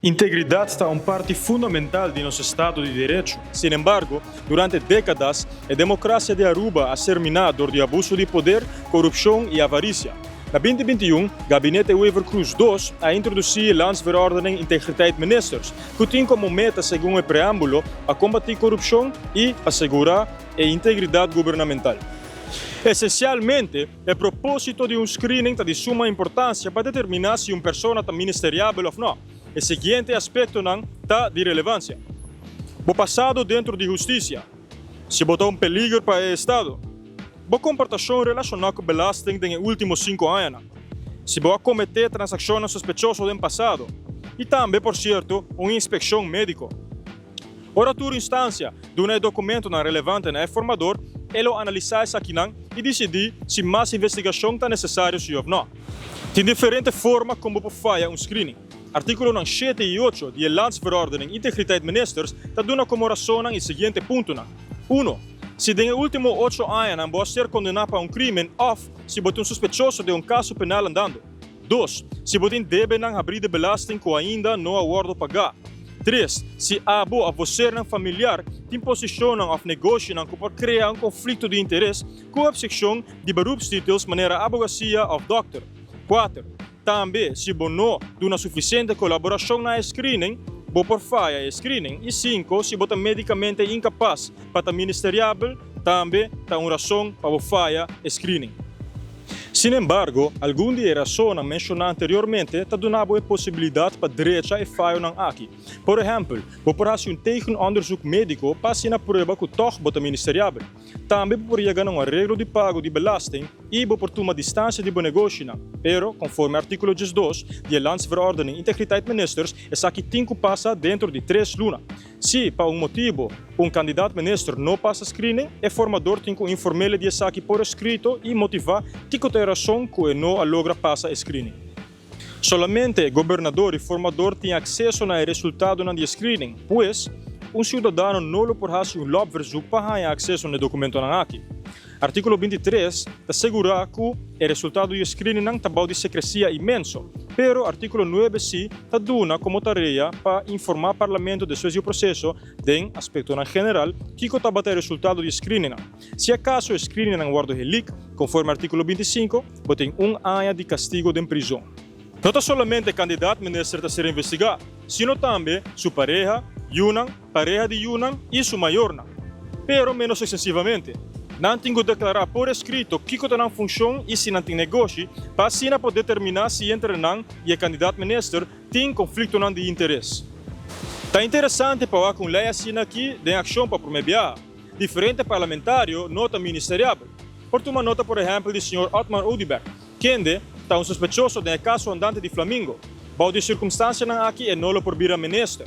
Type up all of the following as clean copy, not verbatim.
Integridad está una parte fundamental de nuestro Estado de Derecho. Sin embargo, durante décadas, la democracia de Aruba ha terminado de abuso de poder, corrupción y avaricia. En 2021, el gabinete Wever Cruz II ha introducido la Landsverordening Integriteit Ministers, que tiene como meta, según el preámbulo, a combatir corrupción y asegurar la integridad gubernamental. Esencialmente, el propósito de un screening está de suma importancia para determinar si una persona está ministeriable o no. El siguiente aspecto está de relevancia. O pasado dentro de justicia. Se botou un peligro para el Estado. A comportação relacionada com belasting nos últimos 5 anos. Se vai cometer transacções sospechosas do passado. E também, por certo, uma inspeção médica. Ora, toda instância de um documento relevante no formador, ele analisa isso aqui e decidir se mais investigação está necessária ou não. Tem diferentes formas como pode fazer um screening. Artículo 7 e 8 de Landsverordening Integriteit Ministers está dando como razão o seguinte ponto. 1. Se nos últimos 8 anos vai ser condenado para um crime ou se botou suspeitoso de um caso penal andando. 2. Se botou deve abrir de belasting que ainda não aguardo pagar. 3. Se há a você familiar tem posição ou negócio que pode criar um conflito de interesse com a obsessão de beroepstitels maneira advocacia ou doctor. 4. Também, se não de uma suficiente colaboração na screening, vou por falha a screening. E 5. Se você medicamente incapaz para estar ministeriável, também está uma razão para falha a screening. Sin embargo, algumas das razões mencionadas anteriormente estão dando a possibilidade para a direita e falha aqui. Por exemplo, vou fazer um tegenonderzoek médico para ser na prova que toch é ministeriável. Também vou ganhar um arreglo de pago de belasting e vou tomar distância de bom negócio. Pero, conforme artículo 12 de Landsverordening Integriteit Ministers, essa aqui tem que passar dentro de 3 lunas. Se, por motivo, candidato ministro não passa screening, o formador tem que informar de essa aqui por escrito e motivar que tem razão que não logra passar screening. Solamente o governador e formador têm acesso ao resultado do screening, pois cidadão não pode fazer loopverzoek para ter acesso ao documento aqui. Artículo 23 assegura que o resultado do screening está de secrecia imenso, pero artículo 9c está dando como tarefa para informar o parlamento de seu processo de aspecto general que está o resultado do screening. Se acaso o screening guarda relic, conforme artículo 25, tem ano de castigo de prisão. Não somente o candidato ministro a ser investigado, sino também sua pareja, pareja de Yunan e sua maior. Pero menos excessivamente. Não tem que declarar por escrito que está em função e se não tem negócio, para assim poder determinar se entre não e o candidato ministro tem conflito de interesse. Está interessante para com lei assim aqui de ação para promover. Diferente parlamentário, nota ministeriável. Por uma nota, por exemplo, do Sr. Otmar Oudeberg, que está um suspeitoso de caso andante de Flamengo. Bom de circunstância aqui é nulo por vir a ministro.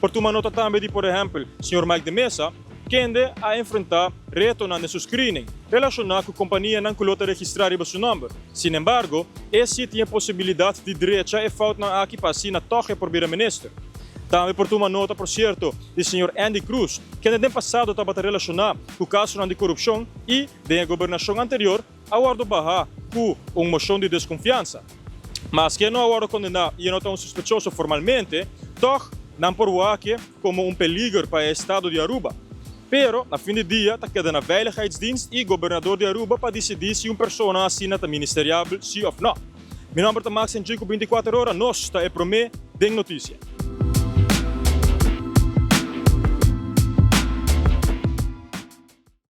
Por uma nota também de, por exemplo, Sr. Mike de Mesa, que a enfrentar reto no seu screening, relacionado com a companhia não colota registrar seu nome. Sin embargo, esse tinha possibilidade de direita e falta aqui para assim toque por vir a ministro. Também por uma nota, por certo, do Sr. Andy Cruz, que no passado estava relacionado com o caso de corrupção e da governação anterior, aguardo barrar com uma moção de desconfiança. Mas que não aguardo condenar e não tão suspeitoso formalmente, toch não por aqui como peligro para o estado de Aruba. Pero, na fim do dia, está quedando a Veiligheidsdienst e o governador de Aruba para decidir se uma pessoa assina está ministeriável, sim ou não. Meu nome é Max em 24 horas, nós está é promê de notícia.